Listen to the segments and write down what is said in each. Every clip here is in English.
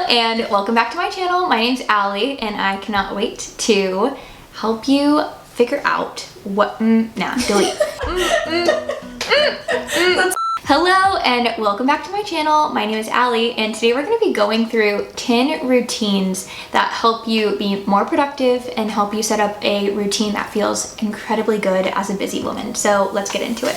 and welcome back to my channel. My name's Allie and I cannot wait to help you figure out what, delete. Hello and welcome back to my channel. My name is Allie and today we're going to be going through 10 routines that help you be more productive and help you set up a routine that feels incredibly good as a busy woman. So let's get into it.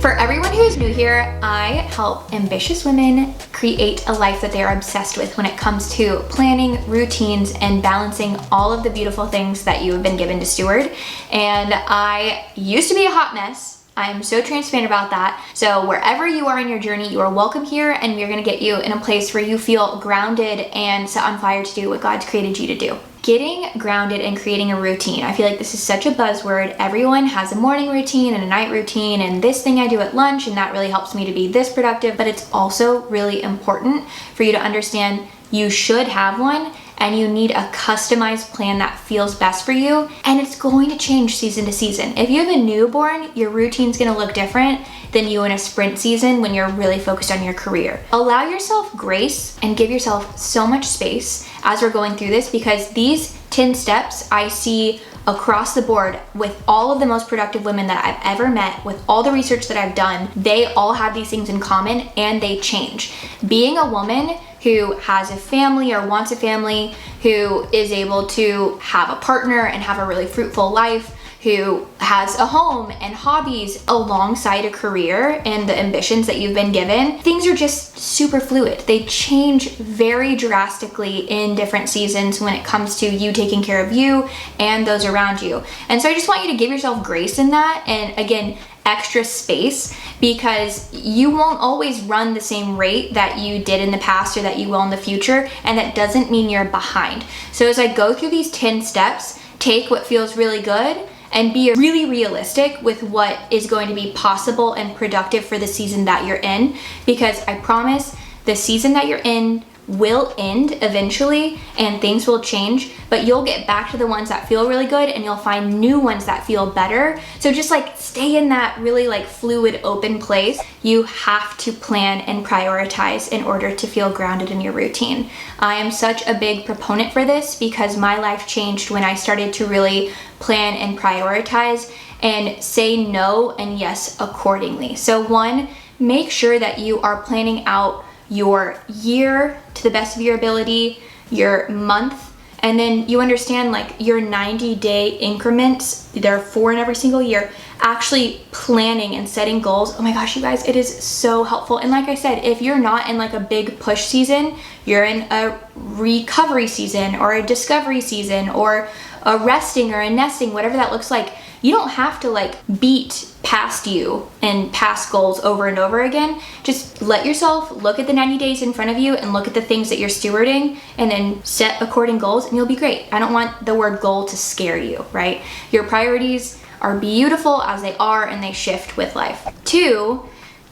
For everyone who is new here, I help ambitious women create a life that they are obsessed with when it comes to planning, routines, and balancing all of the beautiful things that you have been given to steward. And I used to be a hot mess. I'm so transparent about that. So wherever you are in your journey, you are welcome here, and we're gonna get you in a place where you feel grounded and set on fire to do what God's created you to do. Getting grounded and creating a routine. I feel like this is such a buzzword. Everyone has a morning routine and a night routine and this thing I do at lunch and that really helps me to be this productive, but it's also really important for you to understand you should have one and you need a customized plan that feels best for you, and it's going to change season to season. If you have a newborn, your routine's gonna look different than you in a sprint season when you're really focused on your career. Allow yourself grace and give yourself so much space as we're going through this, because these 10 steps I see across the board with all of the most productive women that I've ever met, with all the research that I've done, they all have these things in common and they change. Being a woman who has a family or wants a family, who is able to have a partner and have a really fruitful life, who has a home and hobbies alongside a career and the ambitions that you've been given, things are just super fluid. They change very drastically in different seasons when it comes to you taking care of you and those around you. And so I just want you to give yourself grace in that, and again, extra space, because you won't always run the same rate that you did in the past or that you will in the future, and that doesn't mean you're behind. So as I go through these 10 steps, take what feels really good and be really realistic with what is going to be possible and productive for the season that you're in, because I promise the season that you're in will end eventually and things will change, but you'll get back to the ones that feel really good and you'll find new ones that feel better. So just like stay in that really like fluid, open place. You have to plan and prioritize in order to feel grounded in your routine. I am such a big proponent for this because my life changed when I started to really plan and prioritize and say no and yes accordingly. So one, make sure that you are planning out your year to the best of your ability, your month, and then you understand like your 90-day increments. There are 4 in every single year. Actually planning and setting goals. Oh my gosh, you guys, it is so helpful. And like I said, if you're not in like a big push season, you're in a recovery season or a discovery season or a resting or a nesting, whatever that looks like. You don't have to like beat past you and past goals over and over again. Just let yourself look at the 90 days in front of you and look at the things that you're stewarding and then set according goals and you'll be great. I don't want the word goal to scare you, right? Your priorities are beautiful as they are and they shift with life. 2,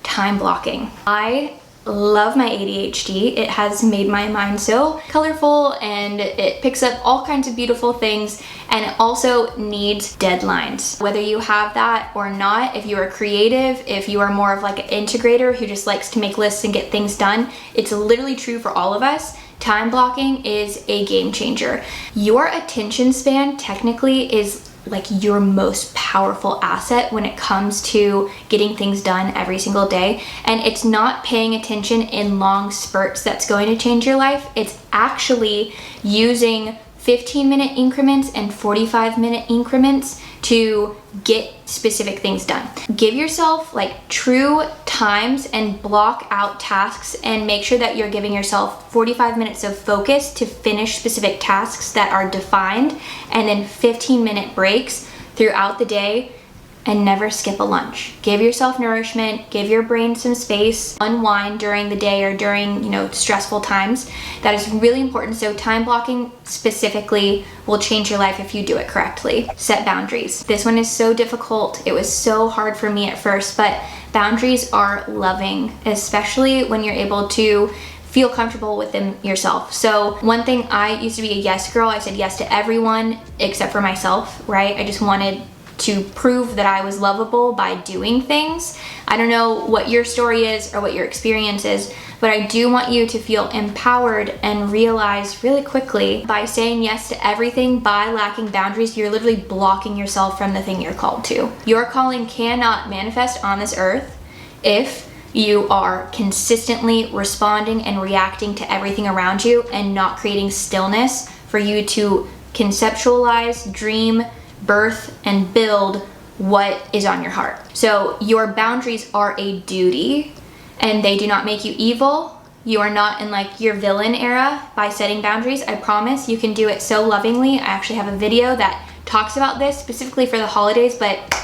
time blocking. I love my ADHD. It has made my mind so colorful and it picks up all kinds of beautiful things, and it also needs deadlines. Whether you have that or not, if you are creative, if you are more of like an integrator who just likes to make lists and get things done, it's literally true for all of us. Time blocking is a game changer. Your attention span technically is like your most powerful asset when it comes to getting things done every single day. And it's not paying attention in long spurts that's going to change your life. It's actually using 15-minute increments and 45-minute increments to get specific things done. Give yourself like true times and block out tasks and make sure that you're giving yourself 45 minutes of focus to finish specific tasks that are defined, and then 15-minute breaks throughout the day, and never skip a lunch. Give yourself nourishment, give your brain some space, unwind during the day or during, stressful times. That is really important. So time blocking specifically will change your life if you do it correctly. Set boundaries. This one is so difficult. It was so hard for me at first, but boundaries are loving, especially when you're able to feel comfortable with them yourself. So one thing, I used to be a yes girl. I said yes to everyone except for myself, right? I just wanted to prove that I was lovable by doing things. I don't know what your story is or what your experience is, but I do want you to feel empowered and realize really quickly, by saying yes to everything, by lacking boundaries, you're literally blocking yourself from the thing you're called to. Your calling cannot manifest on this earth if you are consistently responding and reacting to everything around you and not creating stillness for you to conceptualize, dream, birth, and build what is on your heart. So your boundaries are a duty, and they do not make you evil. You are not in like your villain era by setting boundaries. I promise you can do it so lovingly. I actually have a video that talks about this specifically for the holidays, but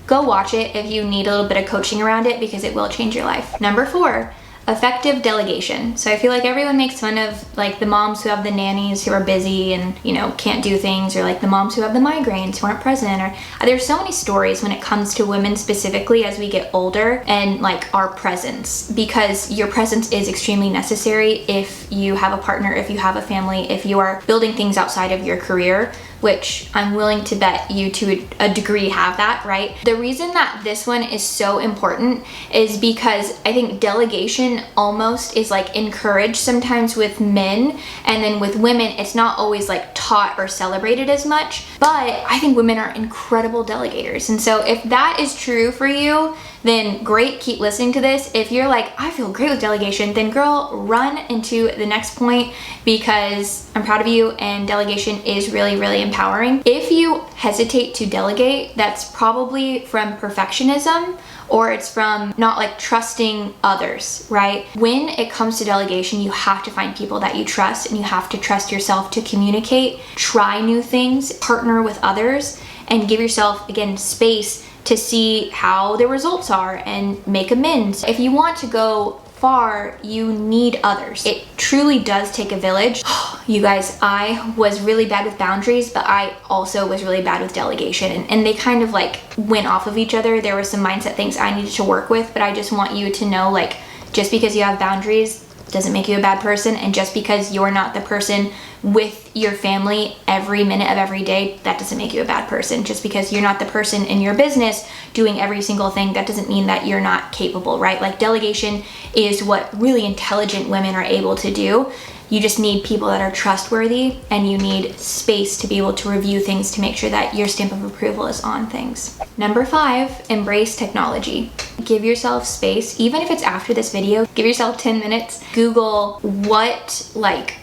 go watch it if you need a little bit of coaching around it, because it will change your life. Number 4, effective delegation. So I feel like everyone makes fun of like the moms who have the nannies who are busy and, you know, can't do things, or like the moms who have the migraines who aren't present, or there's so many stories when it comes to women specifically as we get older, and like our presence, because your presence is extremely necessary if you have a partner, if you have a family, if you are building things outside of your career, which I'm willing to bet you to a degree have that, right? The reason that this one is so important is because I think delegation almost is like encouraged sometimes with men, and then with women, it's not always like taught or celebrated as much, but I think women are incredible delegators. And so if that is true for you, then great, keep listening to this. If you're like, I feel great with delegation, then girl, run into the next point, because I'm proud of you and delegation is really, really empowering. If you hesitate to delegate, that's probably from perfectionism, or it's from not like trusting others, right? When it comes to delegation, you have to find people that you trust, and you have to trust yourself to communicate, try new things, partner with others, and give yourself, again, space to see how the results are and make amends. If you want to go far, you need others. It truly does take a village. You guys, I was really bad with boundaries, but I also was really bad with delegation, and they kind of like went off of each other. There were some mindset things I needed to work with, but I just want you to know, like, just because you have boundaries doesn't make you a bad person, and just because you're not the person with your family every minute of every day, that doesn't make you a bad person. Just because you're not the person in your business doing every single thing, that doesn't mean that you're not capable, right? Like, delegation is what really intelligent women are able to do. You just need people that are trustworthy, and you need space to be able to review things to make sure that your stamp of approval is on things. Number 5, embrace technology. Give yourself space, even if it's after this video, give yourself 10 minutes. Google what like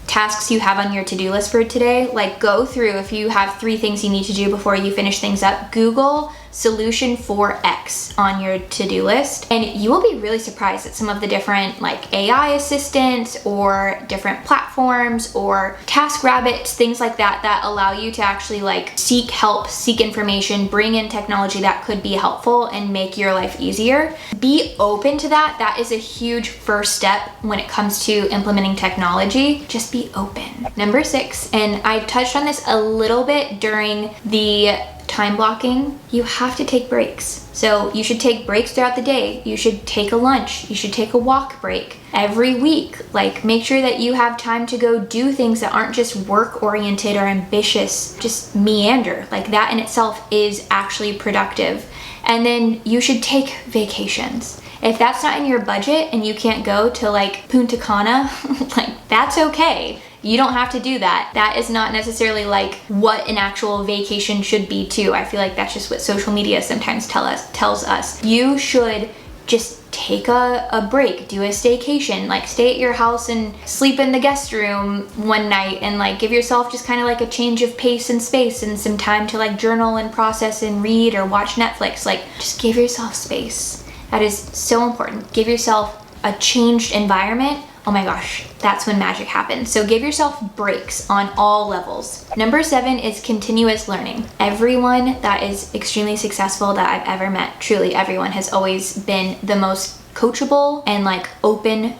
tasks you have on your to-do list for today. Like, go through, if you have 3 things you need to do before you finish things up, Google solution for X on your to-do list, and you will be really surprised at some of the different like AI assistants or different platforms or TaskRabbit, things like that, that allow you to actually like seek help, seek information, bring in technology that could be helpful and make your life easier. Be open to that. That is a huge first step when it comes to implementing technology. Just be open. Number 6, and I touched on this a little bit during the time blocking, you have to take breaks. So you should take breaks throughout the day. You should take a lunch. You should take a walk break every week. Like, make sure that you have time to go do things that aren't just work oriented or ambitious, just meander. Like, that in itself is actually productive. And then you should take vacations. If that's not in your budget and you can't go to like Punta Cana, like, that's okay. You don't have to do that. That is not necessarily like what an actual vacation should be too. I feel like that's just what social media sometimes tells us. You should just take a break, do a staycation, like stay at your house and sleep in the guest room one night, and like give yourself just kind of like a change of pace and space and some time to like journal and process and read or watch Netflix. Like, just give yourself space. That is so important. Give yourself a changed environment. Oh my gosh, that's when magic happens. So give yourself breaks on all levels. Number 7 is continuous learning. Everyone that is extremely successful that I've ever met, truly everyone, has always been the most coachable and like open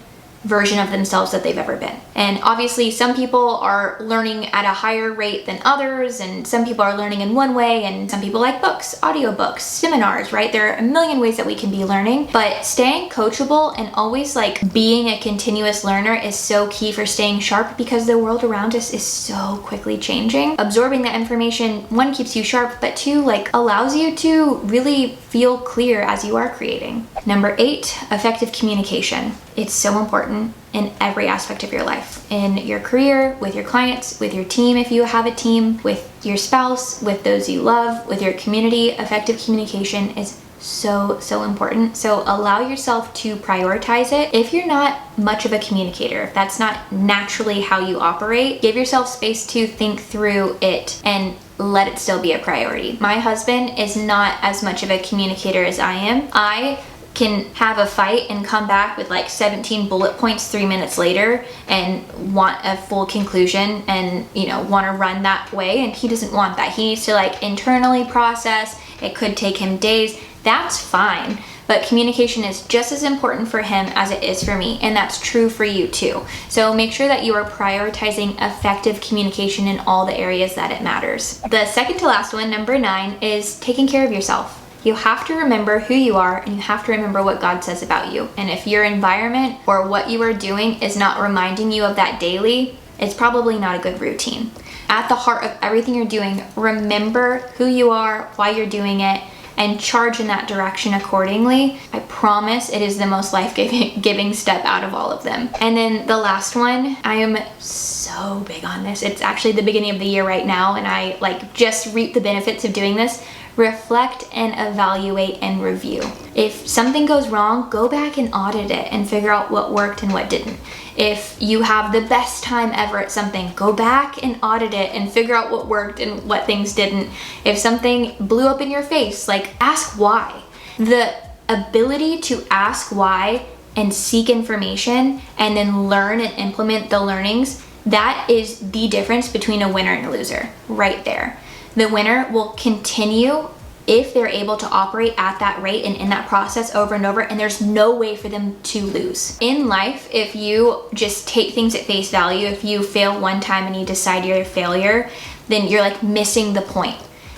version of themselves that they've ever been. And obviously some people are learning at a higher rate than others, and some people are learning in one way, and some people like books, audiobooks, seminars, right? There are a million ways that we can be learning, but staying coachable and always like being a continuous learner is so key for staying sharp, because the world around us is so quickly changing. Absorbing that information, one, keeps you sharp, but two, like allows you to really feel clear as you are creating. Number 8, effective communication. It's so important in every aspect of your life, in your career, with your clients, with your team if you have a team, with your spouse, with those you love, with your community. Effective communication is so important. So allow yourself to prioritize it. If you're not much of a communicator, if that's not naturally how you operate, give yourself space to think through it and let it still be a priority. My husband is not as much of a communicator as I am. I can have a fight and come back with like 17 bullet points 3 minutes later and want a full conclusion and, you know, want to run that way. And he doesn't want that. He needs to like internally process. It could take him days. That's fine. But communication is just as important for him as it is for me, and that's true for you too. So make sure that you are prioritizing effective communication in all the areas that it matters. The second to last one, number 9, is taking care of yourself. You have to remember who you are, and you have to remember what God says about you. And if your environment or what you are doing is not reminding you of that daily, it's probably not a good routine. At the heart of everything you're doing, remember who you are, why you're doing it, and charge in that direction accordingly. I promise it is the most life-giving step out of all of them. And then the last one, I am so big on this. It's actually the beginning of the year right now, and I like just reap the benefits of doing this. Reflect and evaluate and review. If something goes wrong, go back and audit it and figure out what worked and what didn't. If you have the best time ever at something, go back and audit it and figure out what worked and what things didn't. If something blew up in your face, like ask why. The ability to ask why and seek information and then learn and implement the learnings, that is the difference between a winner and a loser right there. The winner will continue if they're able to operate at that rate and in that process over and over, and there's no way for them to lose. In life, if you just take things at face value, if you fail one time and you decide you're a failure, then you're like missing the point,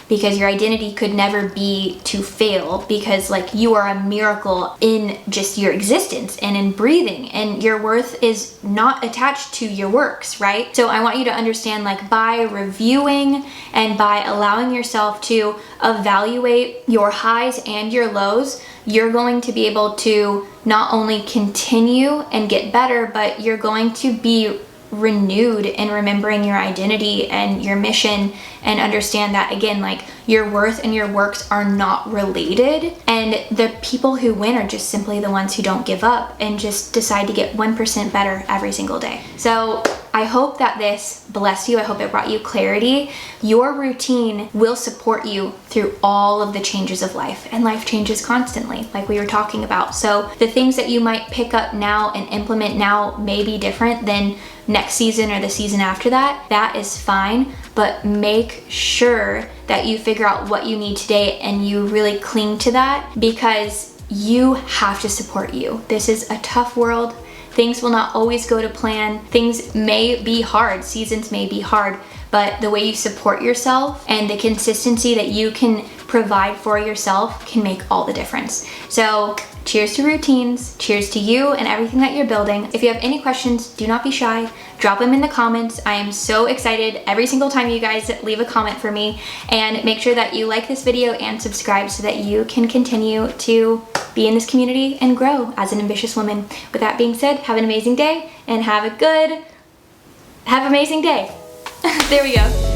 because your identity could never be to fail, because like you are a miracle in just your existence and in breathing, and your worth is not attached to your works, right? So I want you to understand, like by reviewing and by allowing yourself to evaluate your highs and your lows, you're going to be able to not only continue and get better, but you're going to be renewed in remembering your identity and your mission, and understand that again, like your worth and your works are not related, and the people who win are just simply the ones who don't give up and just decide to get 1% better every single day. So I hope that this blessed you. I hope it brought you clarity. Your routine will support you through all of the changes of life, and life changes constantly, like we were talking about. So the things that you might pick up now and implement now may be different than next season or the season after that. That is fine, but make sure that you figure out what you need today and you really cling to that, because you have to support you. This is a tough world. Things will not always go to plan. Things may be hard, seasons may be hard, but the way you support yourself and the consistency that you can provide for yourself can make all the difference. So cheers to routines, cheers to you and everything that you're building. If you have any questions, do not be shy. Drop them in the comments. I am so excited every single time you guys leave a comment for me, and make sure that you like this video and subscribe so that you can continue to be in this community and grow as an ambitious woman. With that being said, have an amazing day and have amazing day. There we go.